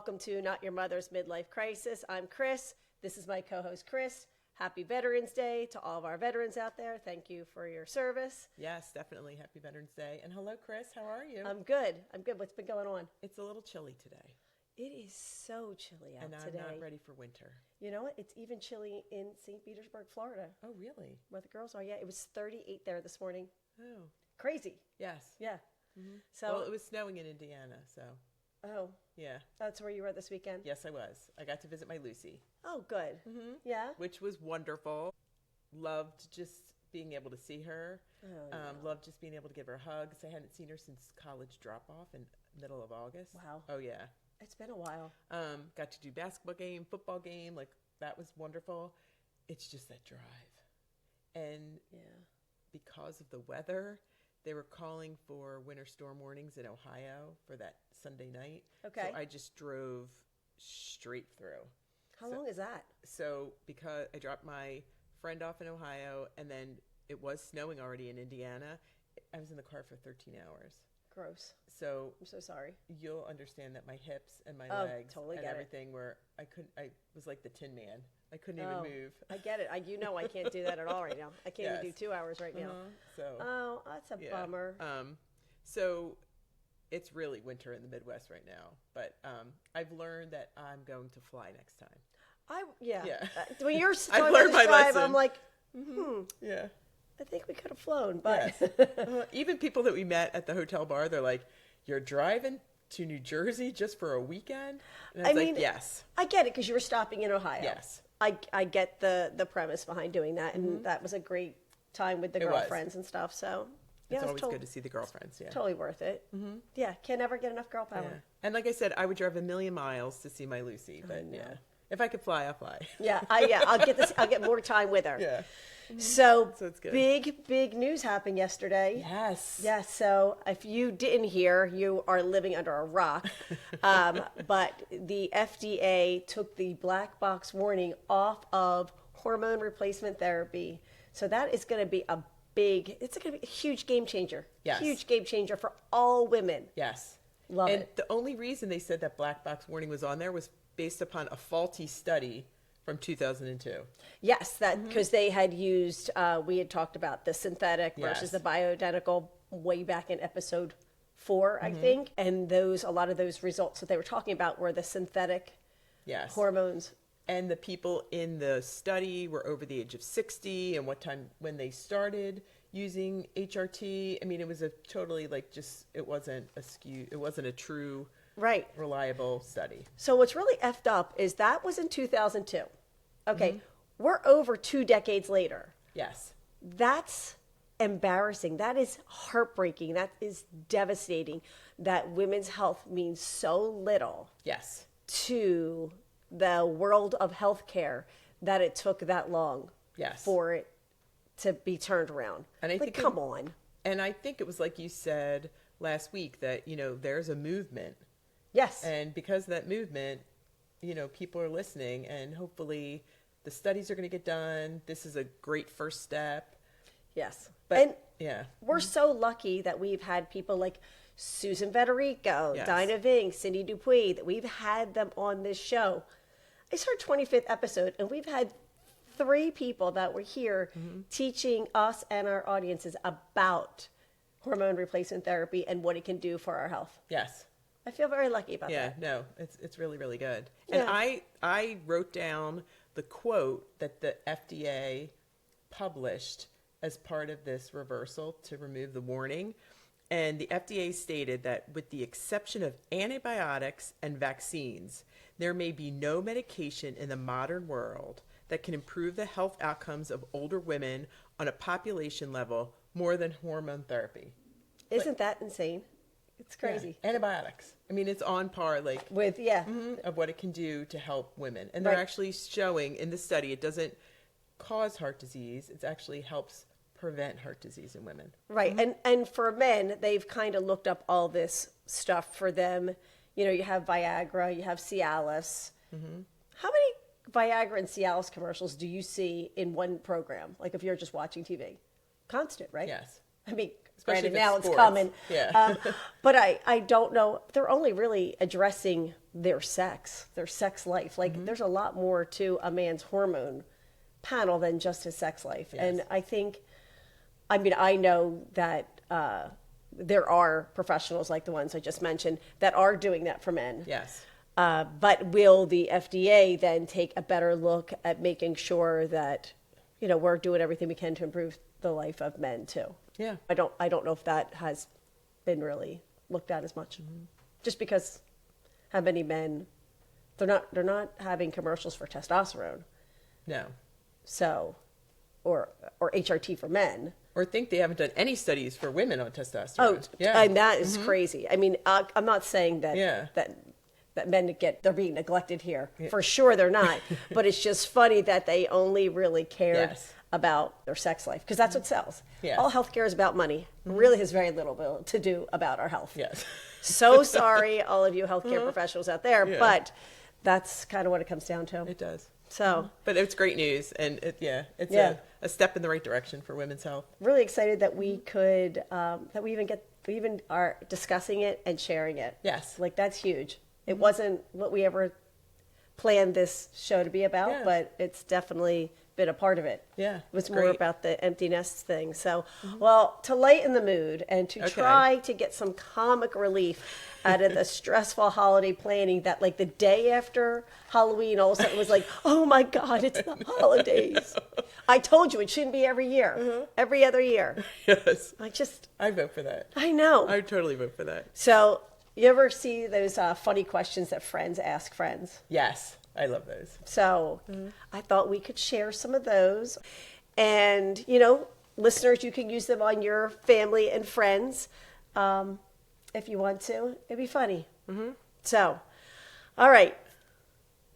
Welcome to Not Your Mother's Midlife Crisis. I'm Chris. This is my co-host, Chris. Happy Veterans Day to all of our veterans out there. Thank you for your service. Yes, definitely. Happy Veterans Day. And hello, Chris. How are you? I'm good. What's been going on? It's a little chilly today. It is so chilly out today. And I'm not ready for winter. You know what? It's even chilly in St. Petersburg, Florida. Oh, really? Where the girls are. Yeah, it was 38 there this morning. Oh. Crazy. Yes. Yeah. Mm-hmm. So, well, it was snowing in Indiana, so. Oh. Yeah. That's where you were this weekend? Yes, I was. I got to visit my Lucy. Oh, good. Mm-hmm. Yeah? Which was wonderful. Loved just being able to see her. Oh, yeah. Loved just being able to give her hugs. I hadn't seen her since college drop-off in middle of August. Wow. Oh, yeah. It's been a while. Got to do basketball game, football game. Like, that was wonderful. It's just that drive. And Yeah. because of the weather, they were calling for winter storm warnings in Ohio for that Sunday night. Okay. So I just drove straight through. How long is that? So because I dropped my friend off in Ohio, and then it was snowing already in Indiana, I was in the car for 13 hours. Gross. So I'm so sorry. you'll understand that my hips and my legs totally and get it. everything were, I was like the Tin Man. I couldn't even move. I get it. I can't do that at all right now. I can't even do 2 hours right now. So Oh, that's a bummer. So it's really winter in the Midwest right now, but I've learned that I'm going to fly next time. Yeah. When you're I've talking learned about my this drive, lesson. I'm like, Yeah. I think we could have flown, but Yes. Even people that we met at the hotel bar, they're like, "You're driving to New Jersey just for a weekend?" And I was like, "Yes." I get it because you were stopping in Ohio. Yes. I get the premise behind doing that, and that was a great time with the girlfriends and stuff. So yeah, It's always good to see the girlfriends. Yeah. Totally worth it. Mm-hmm. Yeah, can never get enough girl power. Yeah. And like I said, I would drive 1,000,000 miles to see my Lucy, but yeah, if I could fly, I'll fly. Yeah, I'll get more time with her. Yeah. So it's good. Big news happened yesterday. Yes. Yes. So if you didn't hear, you are living under a rock. But the FDA took the black box warning off of hormone replacement therapy. So that is going to be it's going to be a huge game changer. Yes. Huge game changer for all women. Yes. Love and it. the only reason they said that black box warning was on there was based upon a faulty study from 2002. Yes, that because they had used, we had talked about the synthetic versus the bioidentical way back in episode 4, I think. And a lot of those results that they were talking about were the synthetic hormones. And the people in the study were over the age of 60 and when they started using HRT. I mean, it was a totally it wasn't a true reliable study. So what's really effed up is that was in 2002. Okay, we're over 2 decades later. Yes. That's embarrassing. That is heartbreaking. That is devastating that women's health means so little to the world of healthcare that it took that long for it to be turned around. And I think come on. And I think it was like you said last week that, there's a movement. Yes. And because of that movement, people are listening, and hopefully the studies are going to get done. This is a great first step. Yes. But, we're so lucky that we've had people like Susan Federico, Dinah Ving, Cindy Dupuis, that we've had them on this show. It's our 25th episode, and we've had 3 people that were here teaching us and our audiences about hormone replacement therapy and what it can do for our health. Yes. I feel very lucky about that. Yeah, no, it's really, really good. And I wrote down the quote that the FDA published as part of this reversal to remove the warning. And the FDA stated that with the exception of antibiotics and vaccines, there may be no medication in the modern world that can improve the health outcomes of older women on a population level more than hormone therapy. Isn't that insane? It's crazy. Yeah. Antibiotics. I mean, it's on par with of what it can do to help women. And they're actually showing in the study it doesn't cause heart disease. It actually helps prevent heart disease in women. Right. And for men, they've kind of looked up all this stuff for them. You have Viagra, you have Cialis. How many Viagra and Cialis commercials do you see in one program? Like if you're just watching TV? Constant, right? Yes. I mean, Especially Granted, now it's it's sports. coming. Yeah. But I don't know. They're only really addressing their sex life. Like there's a lot more to a man's hormone panel than just his sex life. Yes. And I know that there are professionals like the ones I just mentioned that are doing that for men. Yes. But will the FDA then take a better look at making sure that, we're doing everything we can to improve the life of men too? Yeah. I don't know if that has been really looked at as much. Just because how many men, they're not having commercials for testosterone. No. So, or HRT for men. Or think they haven't done any studies for women on testosterone. Oh, yeah. and that is crazy. I mean, I'm not saying that Yeah. that men they're being neglected here. Yeah. For sure they're not. But it's just funny that they only really cared about their sex life, because that's what sells. Yes. All healthcare is about money. It really has very little to do about our health. Yes. So sorry, all of you healthcare professionals out there, but that's kind of what it comes down to. It does. So, but it's great news, and it's a step in the right direction for women's health. Really excited that we could that we even are discussing it and sharing it. Yes, like that's huge. It wasn't what we ever planned this show to be about, but it's definitely been a part of it. Yeah, it was more about the empty nest thing. So, well, to lighten the mood and to try to get some comic relief out of the stressful holiday planning, that like the day after Halloween, all of a sudden it was like, oh my God, it's the holidays. I told you it shouldn't be every year, every other year. Yes. I vote for that. I know. I totally vote for that. So you ever see those funny questions that friends ask friends? Yes. I love those. So I thought we could share some of those. And, listeners, you can use them on your family and friends if you want to. It'd be funny. So, all right.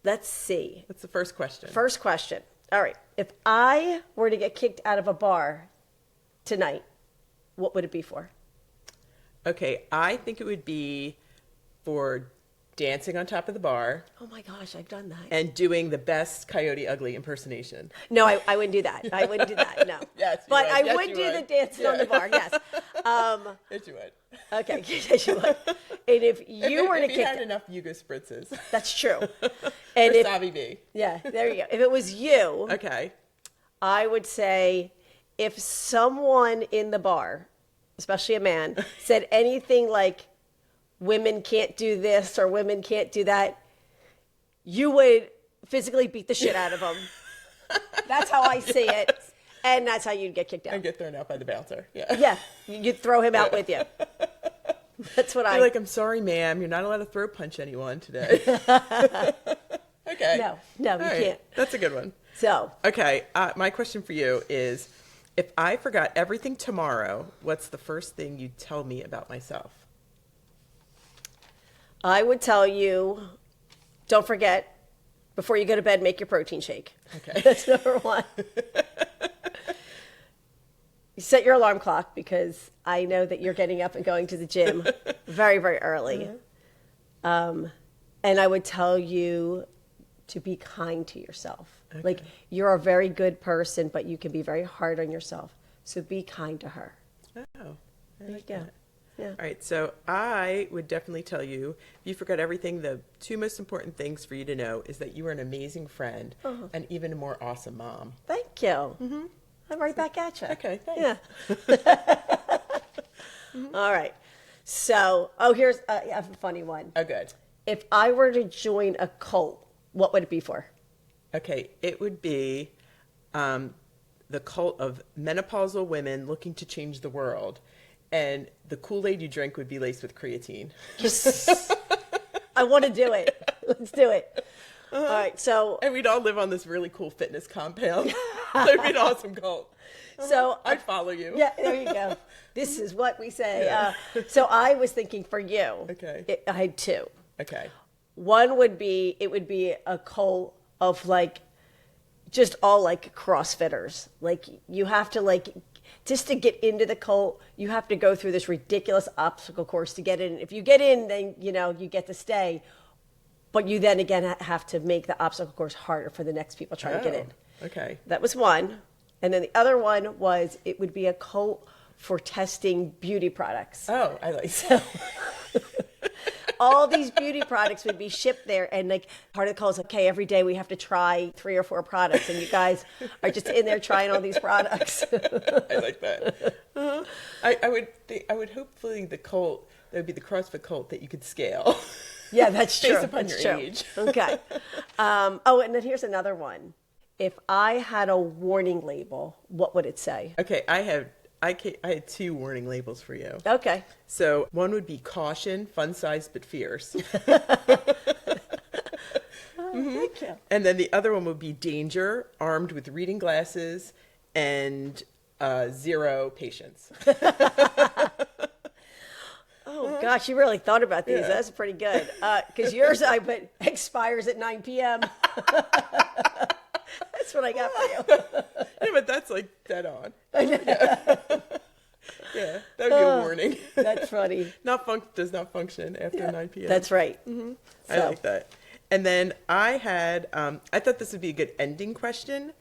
Let's see. What's the first question? First question. All right. If I were to get kicked out of a bar tonight, what would it be for? Okay. I think it would be for dancing on top of the bar. Oh my gosh, I've done that. And doing the best Coyote Ugly impersonation. No, I wouldn't do that. I wouldn't do that. No. Yes, but would. I Yes, would do the dancing on the bar. Yes. Yes, you would. Okay, yes, you would. And if you were to if kick, you had enough Yuga spritzes. That's true. And or Sabi B. Yeah, there you go. If it was you, okay, I would say if someone in the bar, especially a man, said anything like, women can't do this or women can't do that, you would physically beat the shit out of them. That's how I see it. And that's how you'd get kicked out. And get thrown out by the bouncer. Yeah. Yeah. You'd throw him out with you. That's what You're like, I'm sorry, ma'am. You're not allowed to throw punch anyone today. Okay. No, you can't. That's a good one. So. Okay. My question for you is, if I forgot everything tomorrow, what's the first thing you'd tell me about myself? I would tell you, don't forget, before you go to bed, make your protein shake. Okay. That's number one. You set your alarm clock, because I know that you're getting up and going to the gym very, very early. And I would tell you to be kind to yourself. Okay. Like, you're a very good person, but you can be very hard on yourself. So be kind to her. Oh, there you go. Yeah. All right, so I would definitely tell you, if you forgot everything, the two most important things for you to know is that you are an amazing friend and even a more awesome mom. Thank you. I'm right back at you. Okay, thanks. Yeah. All right. So, here's I have a funny one. Oh, good. If I were to join a cult, what would it be for? Okay, it would be the cult of menopausal women looking to change the world. And the Kool-Aid you drink would be laced with creatine. I want to do it. Let's do it. All right, so... And we'd all live on this really cool fitness compound. It'd be an awesome cult. So I'd follow you. Yeah, there you go. This is what we say. Yeah. So I was thinking for you. Okay. I had two. Okay. One would be, it would be a cult of like, just all like CrossFitters. Like, you have to like... Just to get into the cult, you have to go through this ridiculous obstacle course to get in. If you get in, then, you get to stay. But you then again have to make the obstacle course harder for the next people trying to get in. Okay. That was one. And then the other one was, it would be a cult for testing beauty products. Oh, I like so. All these beauty products would be shipped there, and like part of the call is, okay, every day we have to try 3 or 4 products, and you guys are just in there trying all these products. I like that. I would hopefully the cult, that would be the CrossFit cult that you could scale. Yeah, that's true. Based upon that's your true. age. Okay. Oh, and then here's another one. If I had a warning label, what would it say? Okay, I had 2 warning labels for you. Okay. So one would be caution, fun sized but fierce. Thank you. And then the other one would be danger, armed with reading glasses and 0 patience. Oh, gosh, you really thought about these. Yeah. That's pretty good. Because yours, I put, expires at 9 p.m. That's what I got for you. Yeah, but that's like dead on. Yeah, that would be a warning. That's funny. Does not function after 9 p.m. That's right. Mm-hmm. So. I like that. And then I had, I thought this would be a good ending question.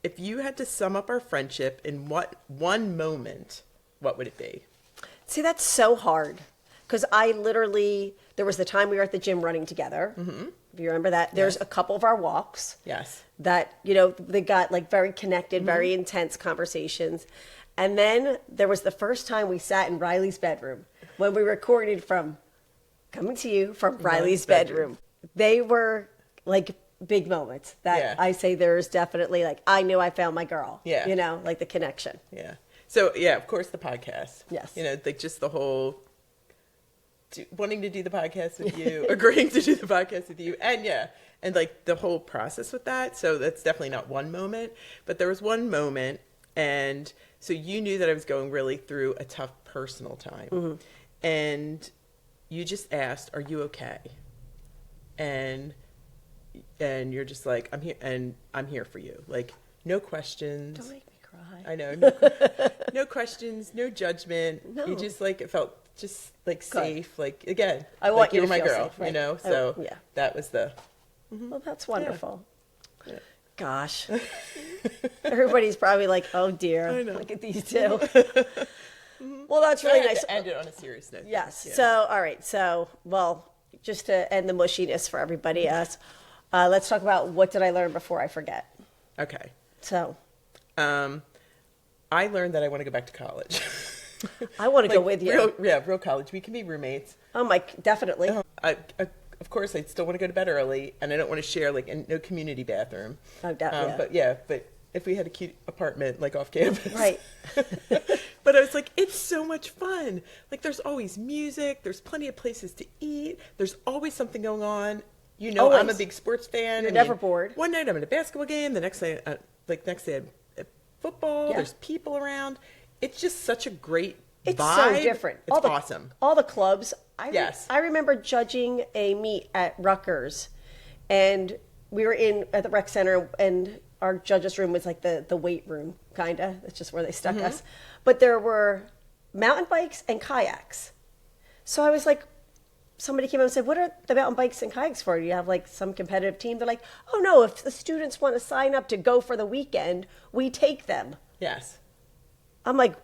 If you had to sum up our friendship in one moment, what would it be? See, that's so hard. Because there was the time we were at the gym running together. Mm-hmm. If you remember that. There's a couple of our walks. Yes. That, they got like very connected, very intense conversations. And then there was the first time we sat in Riley's bedroom when we recorded coming to you from Riley's bedroom. They were like big moments that I say there's definitely like, I knew I found my girl. Yeah. Like the connection. Yeah. So, yeah, of course, the podcast. Yes. Like just the whole wanting to do the podcast with you, agreeing to do the podcast with you. And like the whole process with that. So that's definitely not one moment. But there was one moment. And so you knew that I was going really through a tough personal time. Mm-hmm. And you just asked, are you okay? And you're just like, I'm here, and I'm here for you. Like, no questions. Don't make me cry. I know. No questions, no judgment. No. You just like, it felt just like safe. Like, again, I want like you were my feel girl, safe, right? So that was the. Mm-hmm. Well, that's wonderful. Yeah. Gosh. Everybody's probably like, oh dear, look at these 2. Well, that's really nice. To end it on a serious note. Yes. Yeah. So, all right. So, well, just to end the mushiness for everybody else, let's talk about what did I learn before I forget. Okay. So, I learned that I want to go back to college. I want to go with you. Real college. We can be roommates. Oh my, definitely. Of course, I still want to go to bed early, and I don't want to share no community bathroom. Oh, definitely. But if we had a cute apartment like off campus, right? But I was like, it's so much fun. Like, there's always music. There's plenty of places to eat. There's always something going on. Always. I'm a big sports fan. You're never bored. One night I'm at a basketball game. The next day, at football. Yeah. There's people around. It's just such a great It's vibe. so different. It's awesome. All the clubs. Yes. I remember judging a meet at Rutgers, and we were at the rec center, and our judges' room was like the weight room, kind of. That's just where they stuck us. But there were mountain bikes and kayaks. So I was like, somebody came up and said, what are the mountain bikes and kayaks for? Do you have like some competitive team? They're like, oh no, if the students want to sign up to go for the weekend, we take them. Yes. I'm like,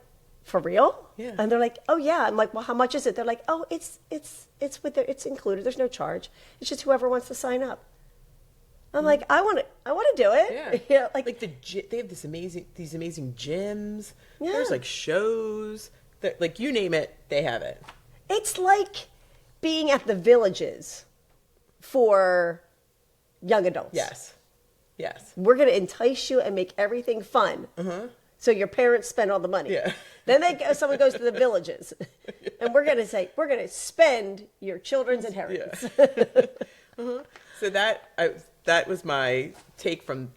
for real? Yeah. And they're like, oh yeah. I'm like, well, how much is it? They're like, oh, it's it's included. There's no charge. It's just whoever wants to sign up. I'm like, I want to do it. Yeah. Like they have these amazing gyms. Yeah. There's like shows that, like, you name it, they have it. It's like being at the Villages for young adults. Yes. We're going to entice you and make everything fun. So your parents spend all the money. Yeah. Then someone goes to the Villages, and we're going to say, we're going to spend your children's inheritance. Yeah. So that was my take from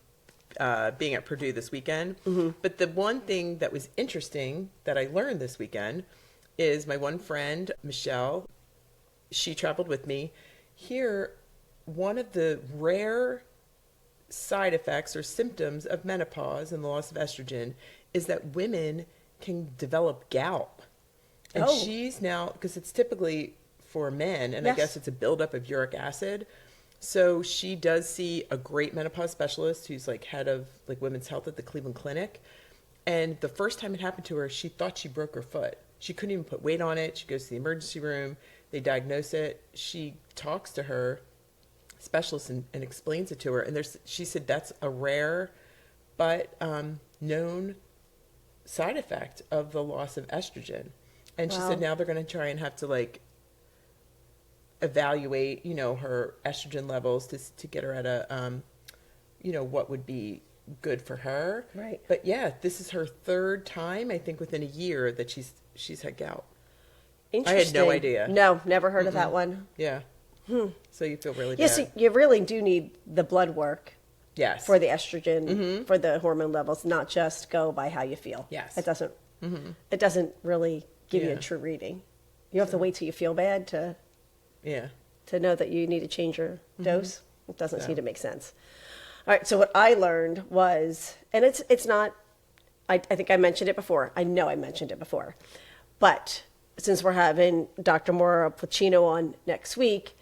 being at Purdue this weekend. But the one thing that was interesting that I learned this weekend is my one friend, Michelle, she traveled with me. Here, one of the rare side effects or symptoms of menopause and the loss of estrogen is that women can develop gout. And she's now, because it's typically for men, and I guess it's a buildup of uric acid. So she does see a great menopause specialist who's like head of like women's health at the Cleveland Clinic. And the first time it happened to her, she thought she broke her foot. She couldn't even put weight on it. She goes to the emergency room. They diagnose it. She talks to her specialist and explains it to her. And she said that's a rare but known side effect of the loss of estrogen. And she said now they're going to try and have to like evaluate, her estrogen levels to get her at a, what would be good for her. Right. But yeah, this is her third time, I think, within a year that she's had gout. Interesting. I had no idea. No, never heard of that one. Yeah. So you feel really bad. Yes, you really do need the blood work. Yes. For the estrogen, for the hormone levels, not just go by how you feel. Yes. It doesn't really give you a true reading. You have to wait till you feel bad to know that you need to change your dose. It doesn't seem to make sense. All right, so what I learned was, and it's not, I think I mentioned it before. I know I mentioned it before. But since we're having Dr. Maura Placino on next week,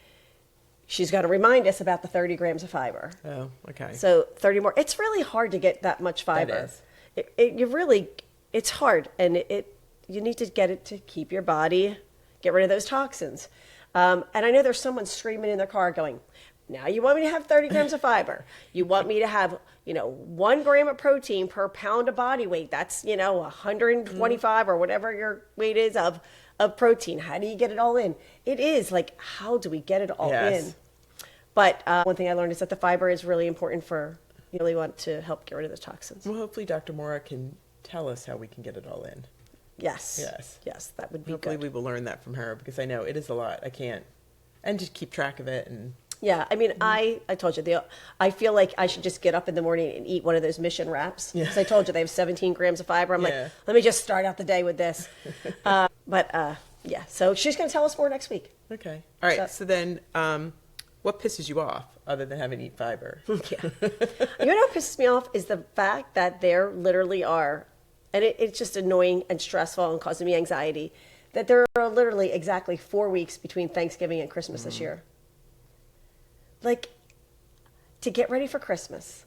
she's going to remind us about the 30 grams of fiber. Oh, okay. So 30 more. It's really hard to get that much fiber. That is. It's hard. And you need to get it to keep your body, get rid of those toxins. And I know there's someone screaming in their car going, now you want me to have 30 grams of fiber. You want me to have, 1 gram of protein per pound of body weight. That's, 125 or whatever your weight is of protein. How do you get it all in? It is like, how do we get it all in? But one thing I learned is that the fiber is really important you really want to help get rid of the toxins. Well, hopefully Dr. Maura can tell us how we can get it all in. Yes, that would be hopefully good. we will learn that from her because I know it is a lot. I can't, and just keep track of it. And yeah, I mean, I told you, I feel like I should just get up in the morning and eat one of those Mission wraps. Because I told you they have 17 grams of fiber. I'm like, let me just start out the day with this. So she's going to tell us more next week. Okay. All right. So then, what pisses you off other than having to eat fiber? You know what pisses me off is the fact that there literally are, and it's just annoying and stressful and causing me anxiety, that there are literally exactly 4 weeks between Thanksgiving and Christmas this year. Like, to get ready for Christmas.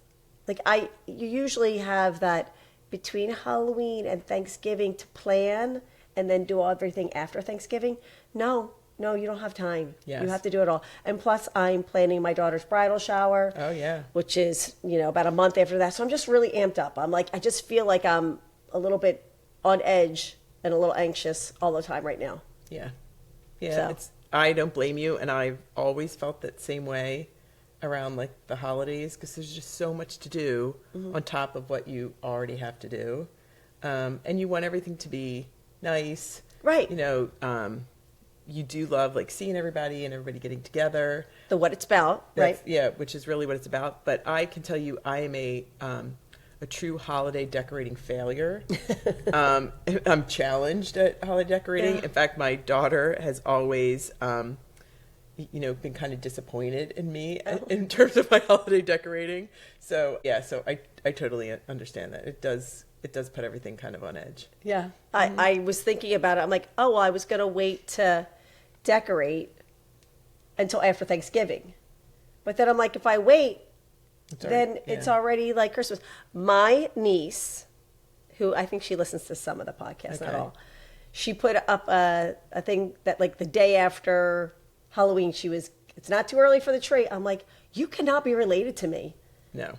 Like, you usually have that between Halloween and Thanksgiving to plan and then do everything after Thanksgiving. No, you don't have time. Yes. You have to do it all. And plus, I'm planning my daughter's bridal shower. Oh, yeah. Which is, about a month after that. So I'm just really amped up. I just feel like I'm a little bit on edge and a little anxious all the time right now. Yeah. Yeah. So. I don't blame you. And I've always felt that same way around like the holidays because there's just so much to do on top of what you already have to do. And you want everything to be nice. Right. You do love like seeing everybody and everybody getting together. What it's about, right? Yeah, which is really what it's about. But I can tell you, I am a true holiday decorating failure. I'm challenged at holiday decorating. Yeah. In fact, my daughter has always, been kind of disappointed in me in terms of my holiday decorating. So yeah, so I totally understand that. It does put everything kind of on edge. Yeah. I was thinking about it. I'm like, oh, well, I was going to wait to decorate until after Thanksgiving. But then I'm like, if I wait, it's already like Christmas. My niece, who I think she listens to some of the podcasts, not all, she put up a thing that like the day after Halloween, it's not too early for the tree. I'm like, you cannot be related to me. No.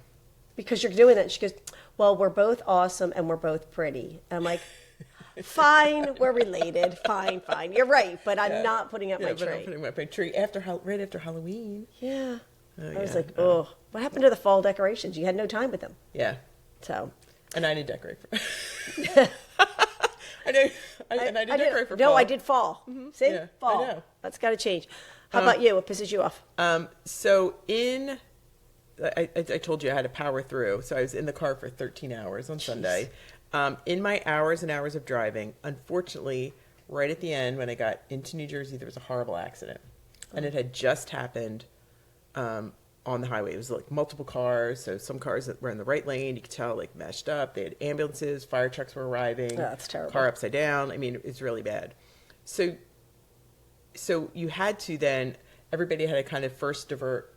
Because you're doing that. She goes, well, we're both awesome and we're both pretty. And I'm like, fine, we're related. Fine. You're right, but I'm not putting up my tree. I'm putting up my tree right after Halloween. Yeah. I was like, oh, what happened to the fall decorations? You had no time with them. Yeah. So. And I didn't decorate for I didn't decorate for fall. No, I did fall. Mm-hmm. See? Yeah, fall. I know. That's got to change. How about you? What pisses you off? So I told you I had to power through. So I was in the car for 13 hours on Sunday. In my hours and hours of driving, unfortunately, right at the end when I got into New Jersey, there was a horrible accident. And it had just happened on the highway. It was like multiple cars. So some cars that were in the right lane, you could tell like meshed up. They had ambulances, fire trucks were arriving. Oh, that's terrible. Car upside down. I mean, it's really bad. So you had to then, everybody had to kind of first divert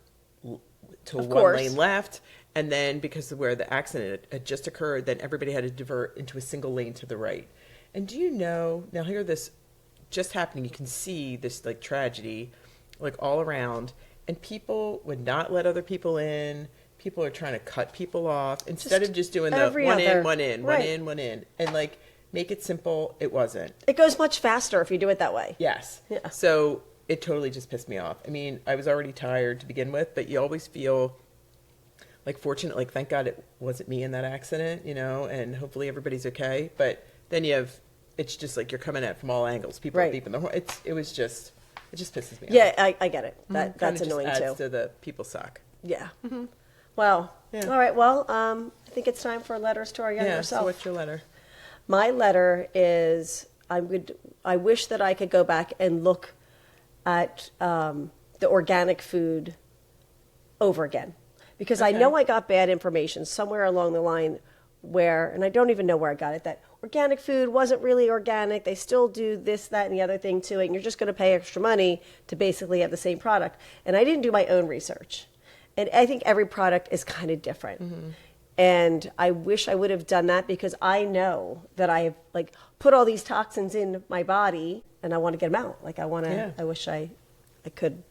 to one lane left. And then because of where the accident had just occurred, then everybody had to divert into a single lane to the right. And do you know, now here this just happening, you can see this like tragedy like all around, and people would not let other people in. People are trying to cut people off instead of just doing the one in, one in, one in, one in, and like make it simple. It wasn't. It goes much faster if you do it that way. Yes. Yeah. So it totally just pissed me off. I mean, I was already tired to begin with, but you always feel like fortunate, like thank God it wasn't me in that accident, you know, and hopefully everybody's okay. But then it's just like you're coming at from all angles. People are beeping the horn. It just pisses me off. Yeah, I get it. That's annoying just too. adds to the people suck. Yeah. Mm-hmm. Well, all right. Well, I think it's time for letters to our younger self. So what's your letter? My letter is I wish that I could go back and look at the organic food over again. Because I know I got bad information somewhere along the line where, and I don't even know where I got it, that organic food wasn't really organic. They still do this, that, and the other thing to it. And you're just going to pay extra money to basically have the same product. And I didn't do my own research. And I think every product is kind of different. Mm-hmm. And I wish I would have done that because I know that I've like put all these toxins in my body and I want to get them out. Like I want to, I wish I could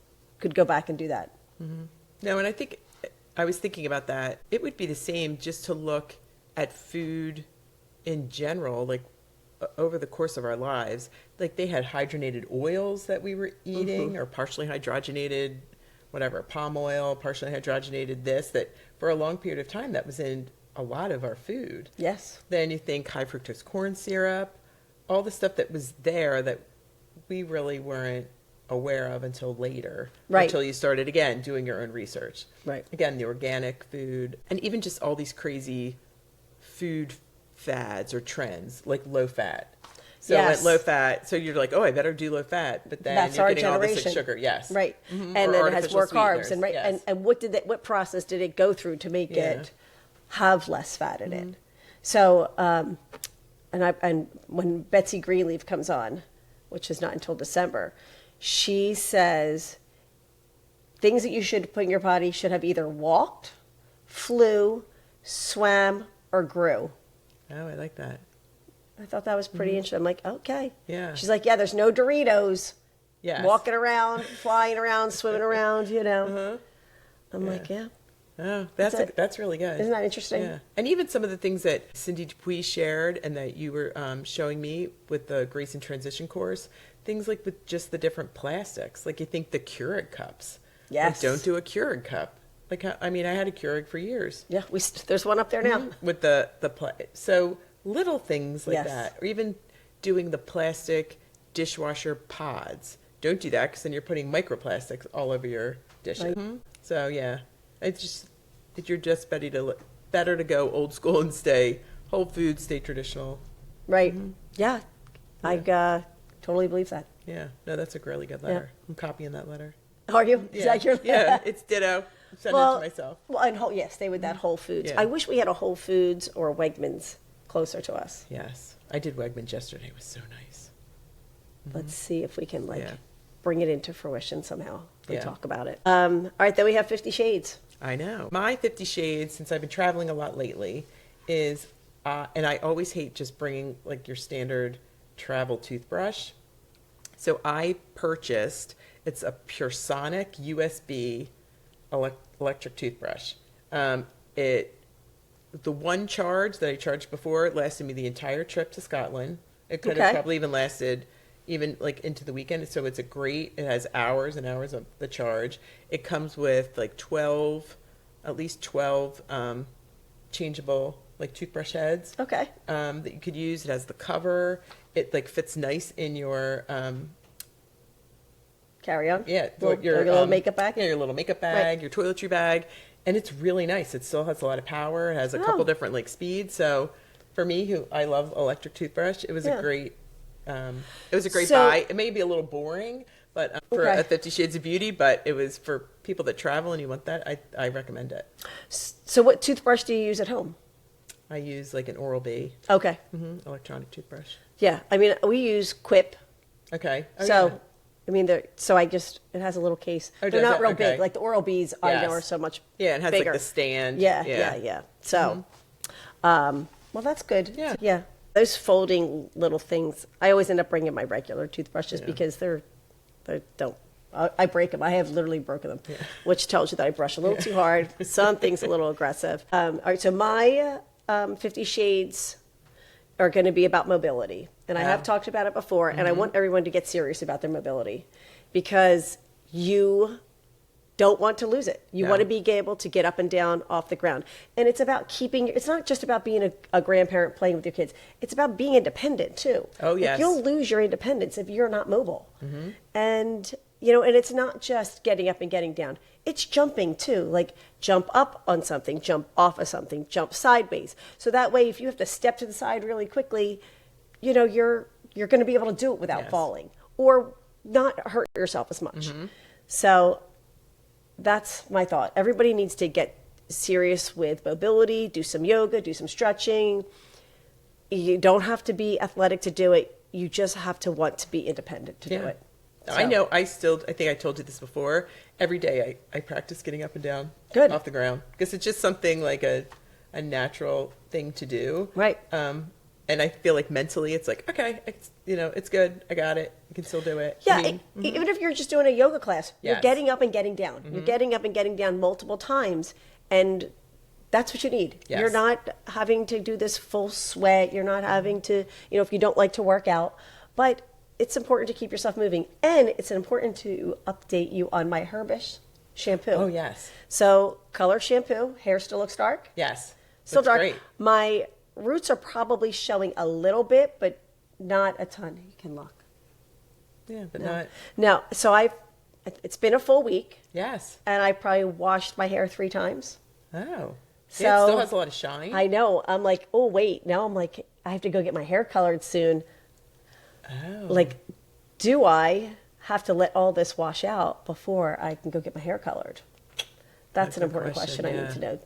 go back and do that. Mm-hmm. No, and I think I was thinking about that. It would be the same just to look at food in general, like over the course of our lives. Like they had hydrogenated oils that we were eating or partially hydrogenated, whatever, palm oil, partially hydrogenated this, that for a long period of time that was in a lot of our food. Yes. Then you think high fructose corn syrup, all the stuff that was there that we really weren't aware of until later, until you started again doing your own research. Right. Again, the organic food, and even just all these crazy food fads or trends like low fat. So at low fat, so you're like, oh, I better do low fat, but then that's you're our getting generation. all this like, sugar, yes, right, mm-hmm. And or then it has more carbs, and yes. and what process did it go through to make it have less fat in it? So, and when Betsy Greenleaf comes on, which is not until December, she says things that you should put in your body should have either walked, flew, swam, or grew. Oh, I like that. I thought that was pretty interesting. I'm like, okay. Yeah. She's like, yeah, there's no Doritos. Yes. Walking around, flying around, swimming around, you know. I'm like, yeah. Oh, that's really good. Isn't that interesting? Yeah. And even some of the things that Cindy Dupuis shared and that you were showing me with the Grace in Transition course, things like with just the different plastics. Like you think the Keurig cups. Yes. Like don't do a Keurig cup. Like, I mean, I had a Keurig for years. Yeah, there's one up there now. With the so little things like that. Or even doing the plastic dishwasher pods. Don't do that because then you're putting microplastics all over your dishes. Right. Mm-hmm. So, yeah, it's just that you're just better to go old school and stay whole food, stay traditional. Right. Mm-hmm. Yeah. I totally believe that. Yeah. No, that's a really good letter. Yeah. I'm copying that letter. Are you? Is that your letter? Yeah, it's ditto. Send it to myself. Well, and stay with that Whole Foods. Yeah. I wish we had a Whole Foods or a Wegmans closer to us. Yes. I did Wegmans yesterday. It was so nice. Mm-hmm. Let's see if we can bring it into fruition somehow. We talk about it. All right, then we have 50 Shades. I know. My 50 Shades, since I've been traveling a lot lately, is, and I always hate just bringing like your standard travel toothbrush. So I purchased, it's a PureSonic USB electric toothbrush. The one charge that I charged before lasted me the entire trip to Scotland. It could have probably even lasted even like into the weekend. So it's it has hours and hours of the charge. It comes with like at least 12 changeable like toothbrush heads. Okay. That you could use. It has the cover. It like fits nice in your carry-on. Yeah, your little makeup bag. Yeah, your little makeup bag, your toiletry bag, and it's really nice. It still has a lot of power. It has a couple different like speeds. So for me, who I love electric toothbrush, it was a great. It was a great buy. It may be a little boring, but for a 50 Shades of Beauty, but it was for people that travel and you want that. I recommend it. So what toothbrush do you use at home? I use like an Oral-B. Okay. Electronic toothbrush. Yeah, I mean we use Quip. Okay. So I mean, so it has a little case. Oh, they're does not it? real Okay. big. Like the Oral-B's, I know, are so much it has bigger. like the stand. Yeah. So, well, that's good. Yeah. Those folding little things, I always end up bringing my regular toothbrushes because they don't. I break them. I have literally broken them, which tells you that I brush a little too hard. Some things a little aggressive. All right, so my 50 Shades are going to be about mobility. And I have talked about it before, and I want everyone to get serious about their mobility because you don't want to lose it. You want to be able to get up and down off the ground. And it's about it's not just about being a grandparent playing with your kids. It's about being independent too. Oh, yes. Like, you'll lose your independence if you're not mobile. And, and it's not just getting up and getting down. It's jumping too. Like, jump up on something, jump off of something, jump sideways. So that way, if you have to step to the side really quickly, you're going to be able to do it without falling or not hurt yourself as much. So that's my thought. Everybody needs to get serious with mobility, do some yoga, do some stretching. You don't have to be athletic to do it. You just have to want to be independent to do it. So. I know. I think I told you this before. Every day I practice getting up and down off the ground because it's just something like a natural thing to do. Right. And I feel like mentally it's like, okay, it's good. I got it. You can still do it. Yeah. Even if you're just doing a yoga class, you're getting up and getting down. You're getting up and getting down multiple times. And that's what you need. Yes. You're not having to do this full sweat. You're not having to, if you don't like to work out. But it's important to keep yourself moving. And it's important to update you on my Herbish shampoo. Oh, yes. So, color shampoo. Hair still looks dark? Yes. Still dark. Great. My roots are probably showing a little bit, but not a ton. You can look. Yeah, but not. No. So it's been a full week. Yes. And I probably washed my hair 3 times. Oh. So yeah, it still has a lot of shine. I know. I'm like, oh, wait. Now I'm like, I have to go get my hair colored soon. Oh. Like, do I have to let all this wash out before I can go get my hair colored? That's an important question I need to know.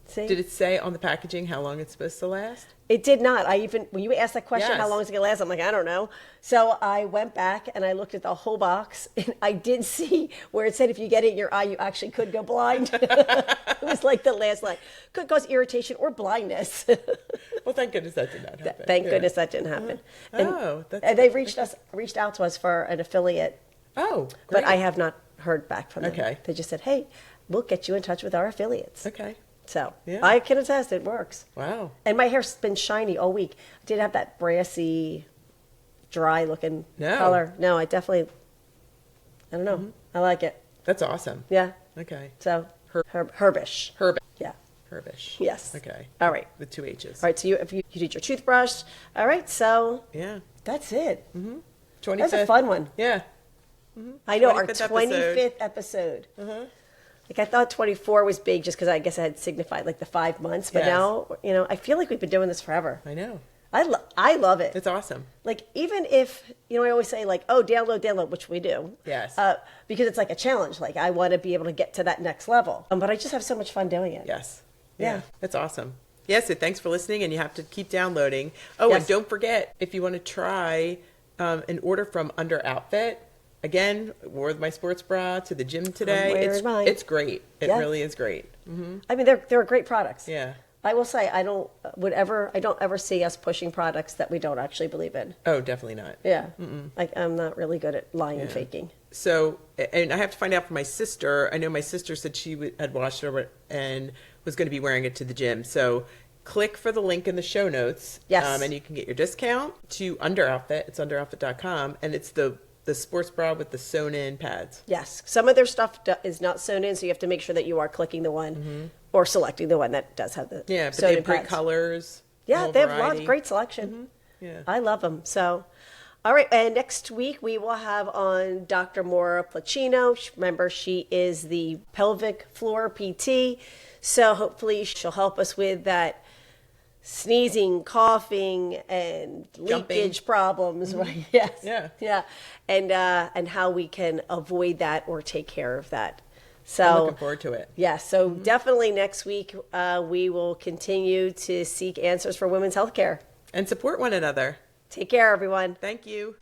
See? Did it say on the packaging how long it's supposed to last? It did not. When you asked that question, how long is it going to last? I'm like, I don't know. So I went back and I looked at the whole box, and I did see where it said if you get it in your eye, you actually could go blind. It was like the last line. Could cause irritation or blindness. Well, thank goodness that did not happen. Thank goodness that didn't happen. And they reached out to us for an affiliate. Oh, great. But I have not heard back from them. Okay. They just said, hey, we'll get you in touch with our affiliates. Okay. So I can attest it works. Wow. And my hair's been shiny all week. I did have that brassy, dry looking color. No, I don't know. I like it. That's awesome. Yeah. Okay. So Herbish. Herbish. Yeah. Herbish. Yes. Okay. All right. With 2 H's. All right. So if you did your toothbrush. All right. So that's it. 25th. That's a fun one. Yeah. I know, our 25th episode. Like, I thought 24 was big just because I guess it had signified like the 5 months. But now, I feel like we've been doing this forever. I know. I love it. It's awesome. Like, even if, I always say like, oh, download, which we do. Yes. Because it's like a challenge. Like, I want to be able to get to that next level. But I just have so much fun doing it. Yes. Yeah. That's awesome. Yes, so thanks for listening, and you have to keep downloading. Oh, and don't forget, if you want to try an order from Under Outfit, again, wore my sports bra to the gym today. It's great. It really is great. I mean, they're great products. Yeah. I will say I don't ever see us pushing products that we don't actually believe in. Oh, definitely not. Yeah. Like, I'm not really good at lying and faking. So, and I have to find out from my sister. I know my sister said she had washed it over and was going to be wearing it to the gym. So click for the link in the show notes. Yes. And you can get your discount to Under Outfit. It's underoutfit.com. And it's the sports bra with the sewn in pads. Yes. Some of their stuff is not sewn in, so you have to make sure that you are clicking the one or selecting the one that does have the but they have great colors. Yeah, they have lots of great selection. Yeah. I love them. So, all right. And next week we will have on Dr. Maura Placino. Remember, she is the pelvic floor PT. So hopefully she'll help us with that sneezing, coughing, and leakage problems, right? Yes. Yeah. And how we can avoid that or take care of that. So I'm looking forward to it. Yeah. So definitely next week we will continue to seek answers for women's health care and support one another. Take care, everyone. Thank you.